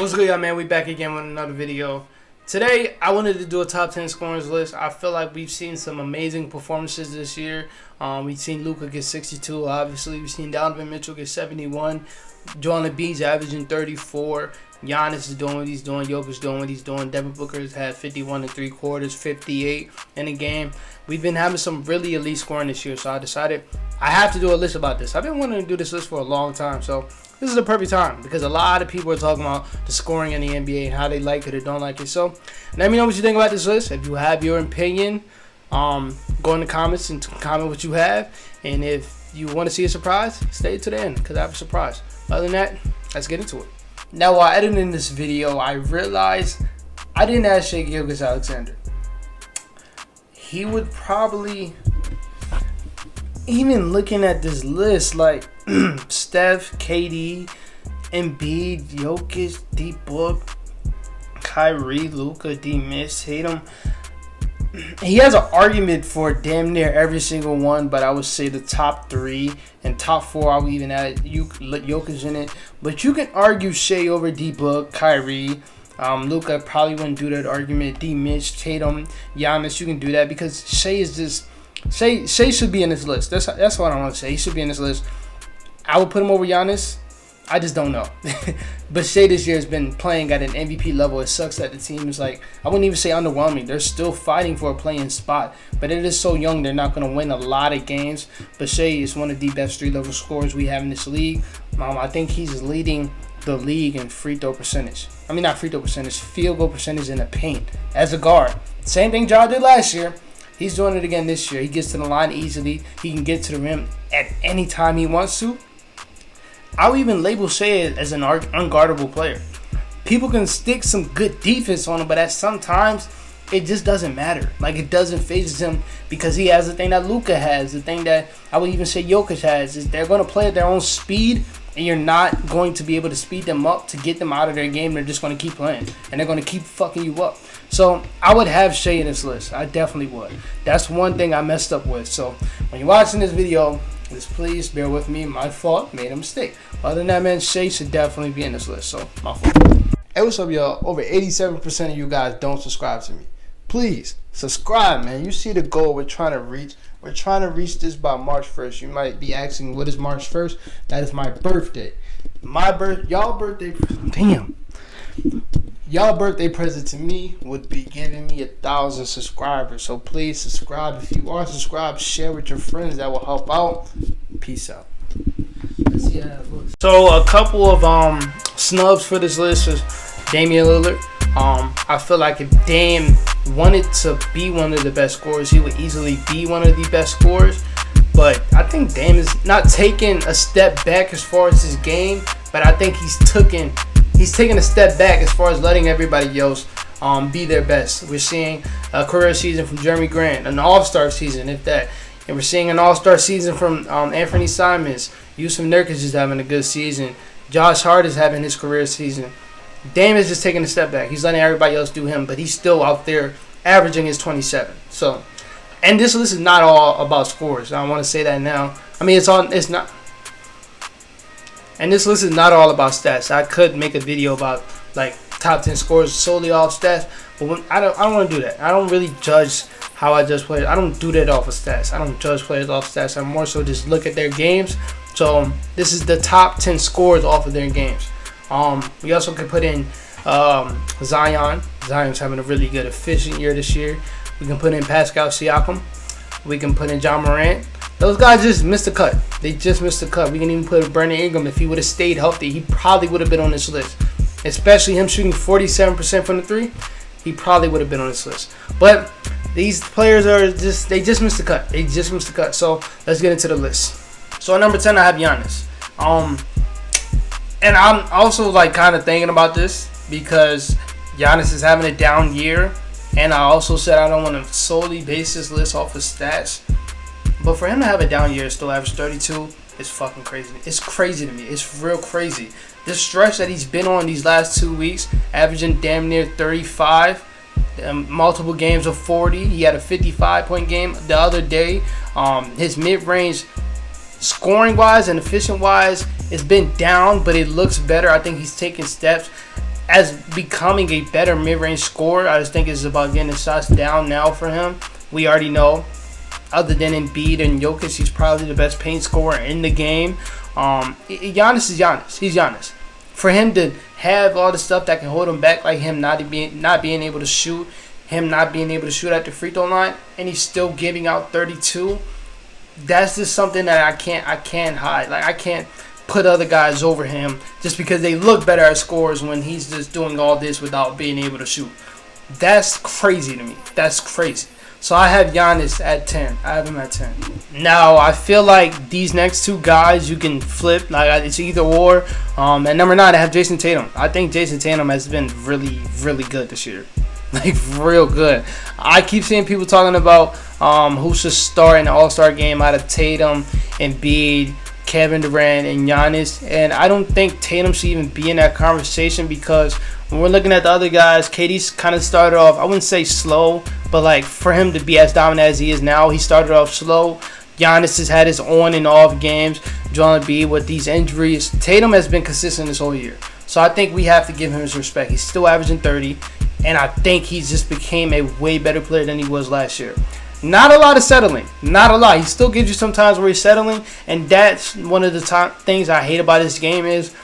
What's good, y'all, man? We back again with another video. Today, I wanted to do a top 10 scorers list. I feel like we've seen some amazing performances this year. We've seen Luka get 62, obviously. We've seen Donovan Mitchell get 71. Joel Embiid's averaging 34. Giannis is doing what he's doing. Jokic doing what he's doing. Devin Booker has had 51 3/4, 58 in a game. We've been having some really elite scoring this year, so I decided I have to do a list about this. I've been wanting to do this list for a long time, so this is the perfect time because a lot of people are talking about the scoring in the NBA and how they like it or don't like it. So let me know what you think about this list. If you have your opinion, go in the comments and comment what you have. And if you want to see a surprise, stay to the end because I have a surprise. Other than that, let's get into it. Now, while editing this video, I realized I didn't ask Shai Gilgeous-Alexander. He would probably, even looking at this list, like Steph, KD, Embiid, Jokic, D-Book, Kyrie, Luka, D-Mitch, Tatum. He has an argument for damn near every single one, but I would say the top three and top four, I would even add Jokic in it. But you can argue Shai over D-Book, Kyrie. Luka probably wouldn't do that argument. D-Mitch, Tatum, Giannis, you can do that because Shai is just... Shai should be in this list. That's what I want to say. He should be in this list. I would put him over Giannis. I just don't know. But Shai this year has been playing at an MVP level. It sucks that the team is like, I wouldn't even say underwhelming. They're still fighting for a playing spot. But it is so young, they're not going to win a lot of games. But Shai is one of the best three-level scorers we have in this league. I think he's leading the league in free throw percentage. I mean, not free throw percentage, field goal percentage in the paint as a guard. Same thing Ja did last year. He's doing it again this year. He gets to the line easily. He can get to the rim at any time he wants to. I would even label Shai as an unguardable player. People can stick some good defense on him, but at sometimes it just doesn't matter. Like, it doesn't phase him because he has the thing that Luka has, the thing that I would even say Jokic has, is they're going to play at their own speed, and you're not going to be able to speed them up to get them out of their game. They're just going to keep playing, and they're going to keep fucking you up. So I would have Shai in this list. I definitely would. That's one thing I messed up with. So when you're watching this video, just please bear with me. My fault. Made a mistake. Other than that, man, Shai should definitely be in this list. So my fault. Hey, what's up, y'all? Over 87% of you guys don't subscribe to me. Please subscribe, man. You see the goal we're trying to reach. We're trying to reach this by March 1st. You might be asking, what is March 1st? That is my birthday. Y'all birthday present to me would be giving me 1,000 subscribers. So please subscribe. If you are subscribed, share with your friends. That will help out. Peace out. Let's see how that looks. So a couple of snubs for this list is Damian Lillard. I feel like if Dame wanted to be one of the best scorers, he would easily be one of the best scorers. But I think Dame is not taking a step back as far as his game, but I think he's taking a step back as far as letting everybody else be their best. We're seeing a career season from Jeremy Grant, an all-star season, if that. And we're seeing an all-star season from Anthony Simons. Yusuf Nurkic is having a good season. Josh Hart is having his career season. Dame is just taking a step back. He's letting everybody else do him, but he's still out there averaging his 27. So, and this list is not all about scores. I want to say that now. I mean, it's not. And this list is not all about stats. I could make a video about like top 10 scores solely off stats, but I don't want to do that. I don't really judge how I judge players. I don't do that off of stats. I don't judge players off stats. I more so just look at their games. So this is the top 10 scores off of their games. We also could put in Zion. Zion's having a really good, efficient year this year. We can put in Pascal Siakam. We can put in John Morant. Those guys just missed the cut. They just missed the cut. We can even put Brandon Ingram. If he would have stayed healthy, he probably would have been on this list. Especially him shooting 47% from the three. He probably would have been on this list. But these players they just missed the cut. They just missed the cut. So let's get into the list. So at number 10, I have Giannis. And I'm also like kind of thinking about this because Giannis is having a down year. And I also said I don't want to solely base this list off of stats. But for him to have a down year, still average 32, is fucking crazy. It's crazy to me. It's real crazy. This stretch that he's been on these last 2 weeks, averaging damn near 35, multiple games of 40. He had a 55-point game the other day. His mid-range scoring-wise and efficient-wise, it's been down, but it looks better. I think he's taking steps. as becoming a better mid-range scorer. I just think it's about getting his shots down now for him. We already know, other than Embiid and Jokic, he's probably the best paint scorer in the game. Giannis is Giannis. He's Giannis. For him to have all the stuff that can hold him back, like him not being able to shoot, him not being able to shoot at the free throw line, and he's still giving out 32, that's just something that I can't hide. Like, I can't put other guys over him just because they look better as scorers when he's just doing all this without being able to shoot. That's crazy to me. That's crazy. So I have Giannis at 10. I have him at 10. Now, I feel like these next two guys you can flip. Like, it's either or. At number 9, I have Jayson Tatum. I think Jayson Tatum has been really, really good this year. Like, real good. I keep seeing people talking about who should start in the All-Star game out of Tatum, Embiid, Kevin Durant, and Giannis. And I don't think Tatum should even be in that conversation because when we're looking at the other guys, KD's kind of started off, I wouldn't say slow, but like for him to be as dominant as he is now, he started off slow. Giannis has had his on and off games. Joel Embiid with these injuries. Tatum has been consistent this whole year. So I think we have to give him his respect. He's still averaging 30, and I think he just became a way better player than he was last year. Not a lot of settling. Not a lot. He still gives you some times where he's settling, and that's one of the things I hate about this game is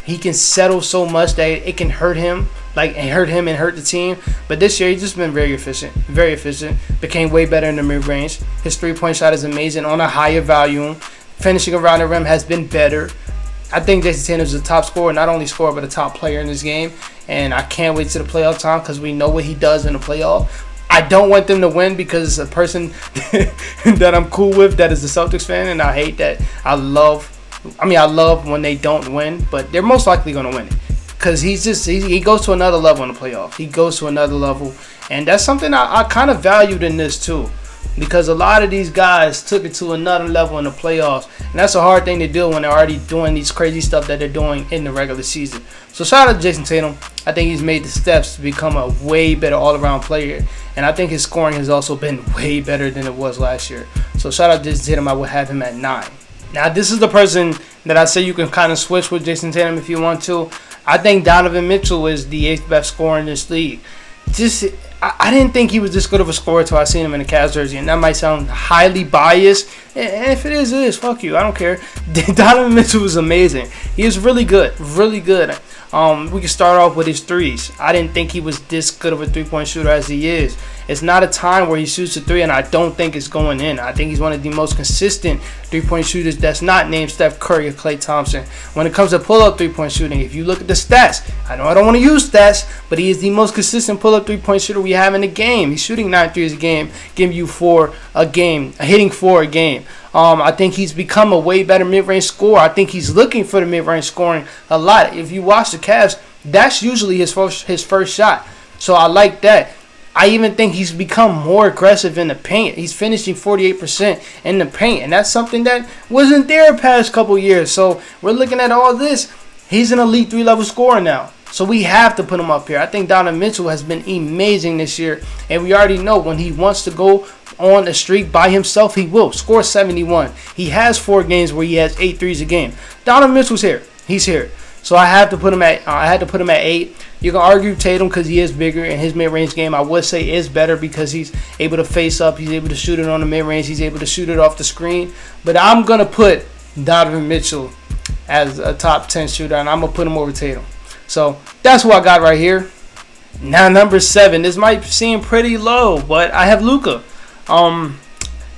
he can settle so much that it can hurt him, and hurt the team. But this year, he's just been very efficient. Very efficient. Became way better in the mid-range. His three-point shot is amazing on a higher volume. Finishing around the rim has been better. I think Jayson Tatum is the top scorer, not only scorer, but a top player in this game. And I can't wait to the playoff time because we know what he does in the playoff. I don't want them to win because a person that I'm cool with that is a Celtics fan, and I hate that. I love when they don't win, but they're most likely going to win it because he goes to another level in the playoffs. He goes to another level, and that's something I kind of valued in this too, because a lot of these guys took it to another level in the playoffs, and that's a hard thing to do when they're already doing these crazy stuff that they're doing in the regular season. So shout out to Jayson Tatum. I think he's made the steps to become a way better all-around player, and I think his scoring has also been way better than it was last year. So shout out to Jayson Tatum. I would have him at 9. Now, this is the person that I say you can kind of switch with Jayson Tatum if you want to. I think Donovan Mitchell is the 8th best scorer in this league. I didn't think he was this good of a scorer until I seen him in the Cavs jersey, and that might sound highly biased. And if it is, it is. Fuck you. I don't care. Donovan Mitchell was amazing. He is really good. Really good. We can start off with his threes. I didn't think he was this good of a three-point shooter as he is. It's not a time where he shoots a three, and I don't think it's going in. I think he's one of the most consistent three-point shooters that's not named Steph Curry or Klay Thompson. When it comes to pull-up three-point shooting, if you look at the stats, I know I don't want to use stats, but he is the most consistent pull-up three-point shooter we have in the game. He's shooting 9 threes a game, giving you 4 a game, hitting 4 a game. I think he's become a way better mid-range scorer. I think he's looking for the mid-range scoring a lot. If you watch the Cavs, that's usually his first shot. So I like that. I even think he's become more aggressive in the paint. He's finishing 48% in the paint, and that's something that wasn't there past couple years. So we're looking at all this. He's an elite 3-level scorer now. So we have to put him up here. I think Donovan Mitchell has been amazing this year, and we already know when he wants to go on a streak by himself, he will score 71. He has 4 games where he has 8 threes a game. Donovan Mitchell's here. He's here. So I have to put him at. I had to put him at 8. You can argue Tatum because he is bigger, and his mid-range game I would say is better because he's able to face up. He's able to shoot it on the mid-range. He's able to shoot it off the screen. But I'm gonna put Donovan Mitchell as a top 10 shooter, and I'm gonna put him over Tatum. So that's what I got right here. Now number 7. This might seem pretty low, but I have Luka. I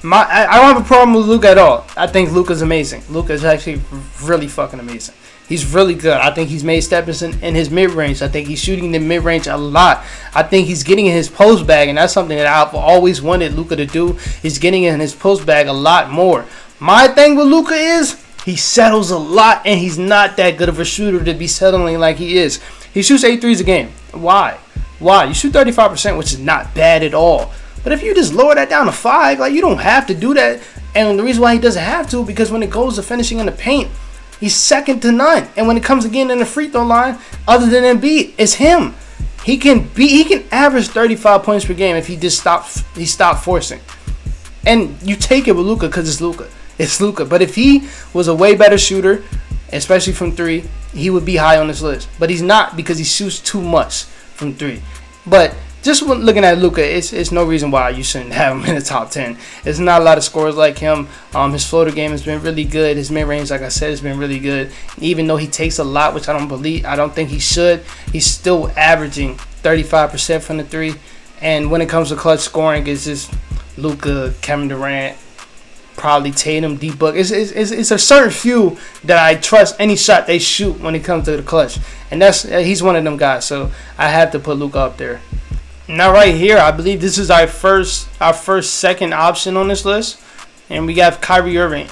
don't have a problem with Luka at all. I think Luka's amazing. Luka is actually really fucking amazing. He's really good. I think he's made steps in his mid-range. I think he's shooting the mid-range a lot. I think he's getting in his post bag, and that's something that I've always wanted Luka to do. He's getting in his post bag a lot more. My thing with Luka is he settles a lot, and he's not that good of a shooter to be settling like he is. He shoots 8 threes a game. Why? You shoot 35%, which is not bad at all. But if you just lower that down to 5, you don't have to do that. And the reason why he doesn't have to, because when it goes to finishing in the paint, he's second to none. And when it comes again in the free throw line, other than Embiid, it's him. He can average 35 points per game if he just stopped forcing. And you take it with Luka because it's Luka. It's Luka. But if he was a way better shooter, especially from 3, he would be high on this list. But he's not because he shoots too much from 3. But just looking at Luka, it's no reason why you shouldn't have him in the top 10. There's not a lot of scorers like him. His floater game has been really good. His mid-range, like I said, has been really good. Even though he takes a lot, which I don't think he should, he's still averaging 35% from the 3. And when it comes to clutch scoring, it's just Luka, Kevin Durant, probably Tatum, D Book. It's a certain few that I trust any shot they shoot when it comes to the clutch, and he's one of them guys. So I have to put Luka up there. Now right here, I believe this is our second option on this list, and we got Kyrie Irving.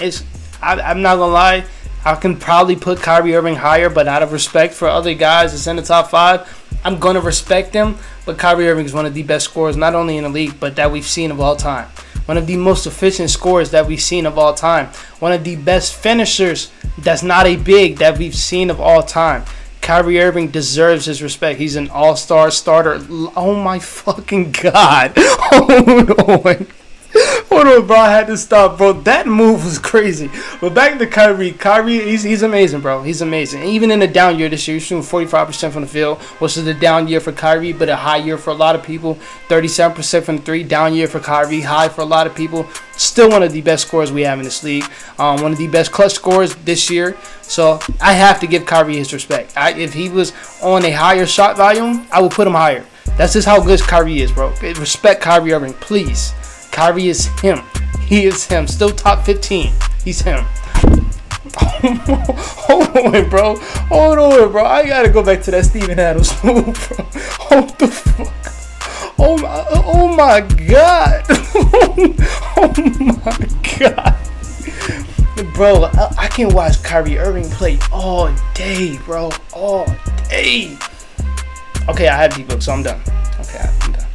I'm not gonna lie, I can probably put Kyrie Irving higher, but out of respect for other guys that's in the top 5, I'm gonna respect them. But Kyrie Irving is one of the best scorers, not only in the league, but that we've seen of all time. One of the most efficient scorers that we've seen of all time. One of the best finishers that's not a big that we've seen of all time. Kyrie Irving deserves his respect. He's an all-star starter. Oh my fucking God. Hold on, bro. I had to stop, bro. That move was crazy. But back to Kyrie. Kyrie, he's amazing, bro. He's amazing. And even in a down year this year, he's shooting 45% from the field, which is a down year for Kyrie, but a high year for a lot of people. 37% from the 3, down year for Kyrie, high for a lot of people. Still one of the best scorers we have in this league. One of the best clutch scorers this year. So I have to give Kyrie his respect. If he was on a higher shot volume, I would put him higher. That's just how good Kyrie is, bro. Respect Kyrie Irving, please. Kyrie is him. He is him. Still top 15. He's him. Hold on, bro. I gotta go back to that Steven Adams move, bro. What the fuck? Oh my God. Oh my God. Bro, I can watch Kyrie Irving play all day, bro. All day. Okay, I have D-Book, so I'm done. I'm done.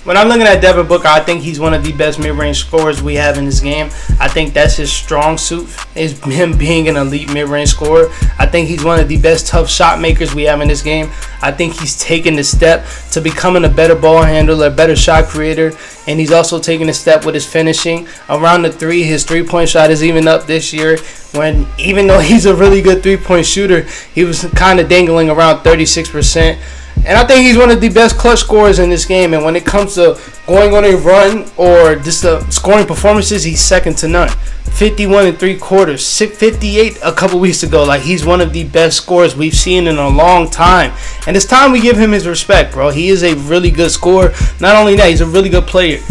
When I'm looking at Devin Booker, I think he's one of the best mid-range scorers we have in this game. I think that's his strong suit, is him being an elite mid-range scorer. I think he's one of the best tough shot makers we have in this game. I think he's taken the step to becoming a better ball handler, a better shot creator, and he's also taken a step with his finishing. Around the 3, his three-point shot is even up this year. Even though he's a really good three-point shooter, he was kind of dangling around 36%. And I think he's one of the best clutch scorers in this game. And when it comes to going on a run or just the scoring performances, he's second to none. 51 3/4, 58 a couple weeks ago. Like, he's one of the best scorers we've seen in a long time. And it's time we give him his respect, bro. He is a really good scorer. Not only that, he's a really good player.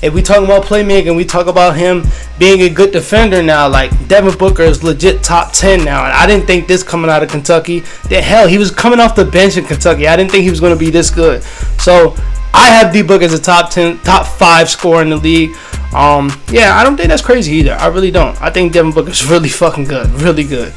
If we talk about playmaking, we talk about him being a good defender now. Like, Devin Booker is legit top 10 now. And I didn't think this coming out of Kentucky. Hell, he was coming off the bench in Kentucky. I didn't think he was going to be this good. So, I have D-Book as a top 5 scorer in the league. Yeah, I don't think that's crazy either. I really don't. I think Devin Booker is really fucking good. Really good.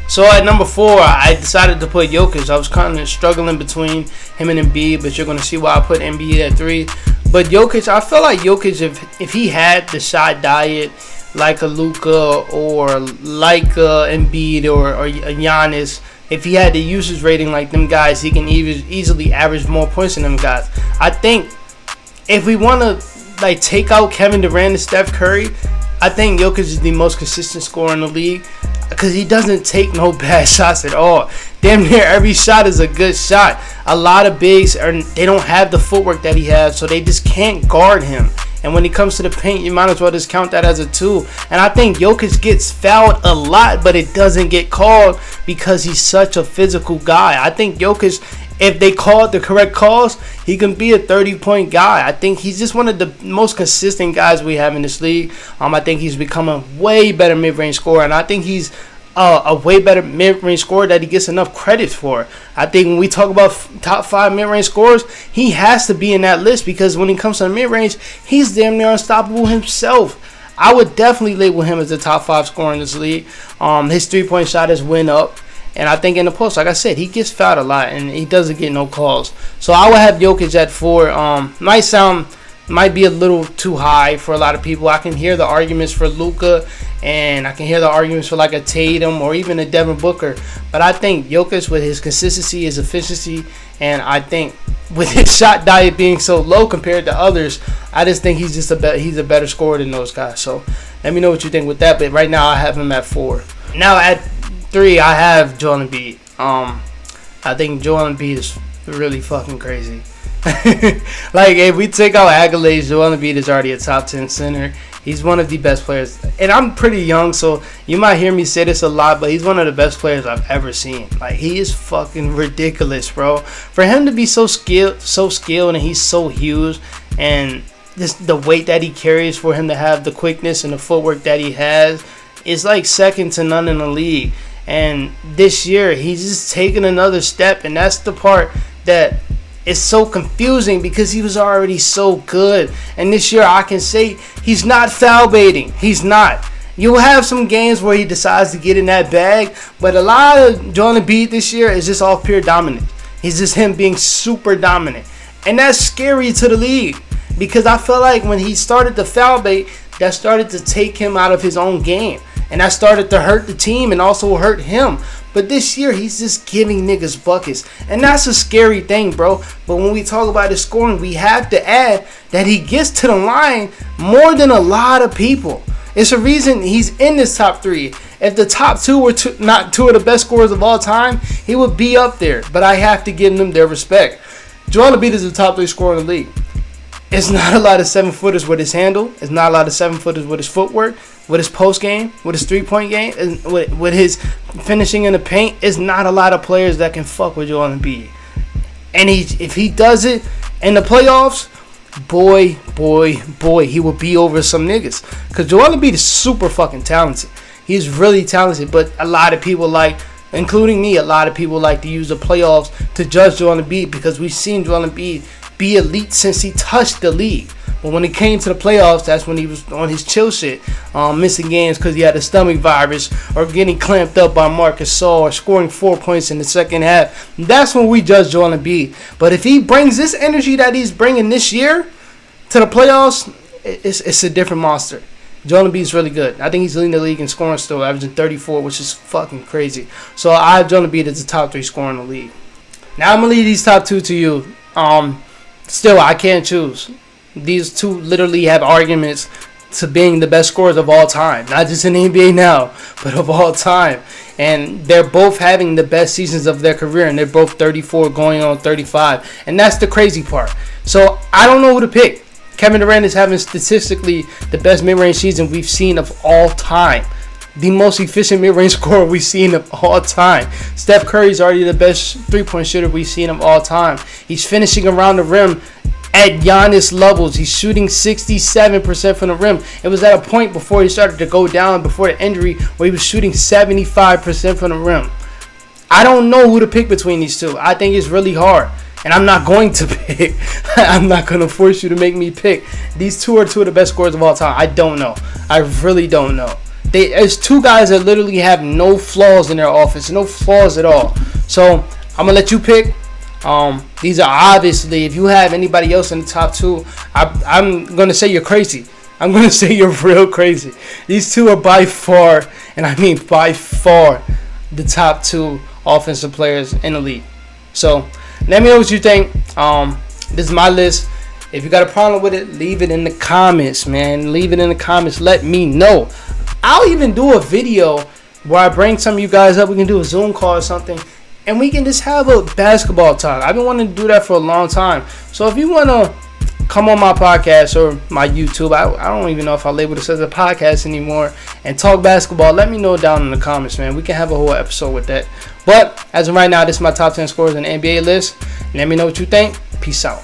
So at number 4, I decided to put Jokic. I was kind of struggling between him and Embiid, but you're going to see why I put Embiid at 3. But Jokic, I feel like Jokic, if he had the shot diet like a Luka or like a Embiid or a Giannis, if he had the usage rating like them guys, he can easily average more points than them guys. I think if we want to take out Kevin Durant and Steph Curry, I think Jokic is the most consistent scorer in the league because he doesn't take no bad shots at all. Damn near every shot is a good shot. A lot of bigs, they don't have the footwork that he has, so they just can't guard him. And when he comes to the paint, you might as well just count that as a 2. And I think Jokic gets fouled a lot, but it doesn't get called because he's such a physical guy. I think Jokic, if they called the correct calls, he can be a 30-point guy. I think he's just one of the most consistent guys we have in this league. I think he's become a way better mid-range scorer, and I think he's a way better mid-range scorer that he gets enough credit for. I think when we talk about top 5 mid-range scorers, he has to be in that list because when it comes to the mid-range, he's damn near unstoppable himself. I would definitely label him as the top 5 scorer in this league. His three-point shot has went up. And I think in the post, like I said, he gets fouled a lot and he doesn't get no calls. So I would have Jokic at 4. Might be a little too high for a lot of people. I can hear the arguments for Luka and I can hear the arguments for like a Tatum or even a Devin Booker. But I think Jokic, with his consistency, his efficiency, and I think with his shot diet being so low compared to others, I just think he's a better scorer than those guys. So let me know what you think with that. But right now I have him at 4. Now at 3, I have Joel Embiid. I think Joel Embiid is really fucking crazy. Like, if we take out accolades, Joel Embiid is already a top 10 center. He's one of the best players. And I'm pretty young, so you might hear me say this a lot, but he's one of the best players I've ever seen. Like, he is fucking ridiculous, bro. For him to be so skilled, and he's so huge, and the weight that he carries, for him to have the quickness and the footwork that he has, is like second to none in the league. And this year, he's just taking another step, and that's the part that is so confusing, because he was already so good. And this year, I can say he's not foul baiting. He's not. You'll have some games where he decides to get in that bag, but a lot of Joel Embiid this year is just all pure dominance. He's just him being super dominant. And that's scary to the league, because I feel like when he started to foul bait, that started to take him out of his own game. And that started to hurt the team and also hurt him. But this year, he's just giving niggas buckets. And that's a scary thing, bro. But when we talk about his scoring, we have to add that he gets to the line more than a lot of people. It's a reason he's in this top 3. If the top 2 were not 2 of the best scorers of all time, he would be up there. But I have to give them their respect. Joel Embiid is the top 3 scorer in the league. It's not a lot of 7-footers with his handle. It's not a lot of 7-footers with his footwork, with his post game, with his 3-point game, and with his finishing in the paint. It's not a lot of players that can fuck with Joel Embiid. And if he does it in the playoffs, boy, he will be over some niggas. Because Joel Embiid is super fucking talented. He's really talented, but a lot of people including me, a lot of people like to use the playoffs to judge Joel Embiid, because we've seen Joel Embiid be elite since he touched the league. But when it came to the playoffs, that's when he was on his chill shit, missing games because he had a stomach virus, or getting clamped up by Marcus Gasol, or scoring 4 points in the second half. That's when we judge Joel Embiid. But if he brings this energy that he's bringing this year to the playoffs, it's a different monster. Joel Embiid's really good. I think he's leading the league in scoring still, averaging 34, which is fucking crazy. So I have Joel Embiid as the top 3 scorer in the league. Now I'm going to leave these top 2 to you. Still, I can't choose. These 2 literally have arguments to being the best scorers of all time. Not just in the NBA now, but of all time. And they're both having the best seasons of their career. And they're both 34 going on 35. And that's the crazy part. So I don't know who to pick. Kevin Durant is having statistically the best mid-range season we've seen of all time. The most efficient mid-range scorer we've seen of all time. Steph Curry is already the best 3-point shooter we've seen of all time. He's finishing around the rim at Giannis levels. He's shooting 67% from the rim. It was at a point before he started to go down, before the injury, where he was shooting 75% from the rim. I don't know who to pick between these 2. I think it's really hard. And I'm not going to pick. I'm not going to force you to make me pick. These 2 are 2 of the best scorers of all time. I don't know. I really don't know. There's 2 guys that literally have no flaws in their offense. No flaws at all. So I'm going to let you pick. These are obviously, if you have anybody else in the top 2, I'm going to say you're crazy. I'm going to say you're real crazy. These 2 are by far, and I mean by far, the top 2 offensive players in the league. So let me know what you think. This is my list. If you got a problem with it, leave it in the comments, man. Leave it in the comments. Let me know. I'll even do a video where I bring some of you guys up. We can do a Zoom call or something, and we can just have a basketball talk. I've been wanting to do that for a long time. So if you want to come on my podcast or my YouTube, I don't even know if I label this as a podcast anymore, and talk basketball, let me know down in the comments, man. We can have a whole episode with that. But as of right now, this is my top 10 scorers in the NBA list. Let me know what you think. Peace out.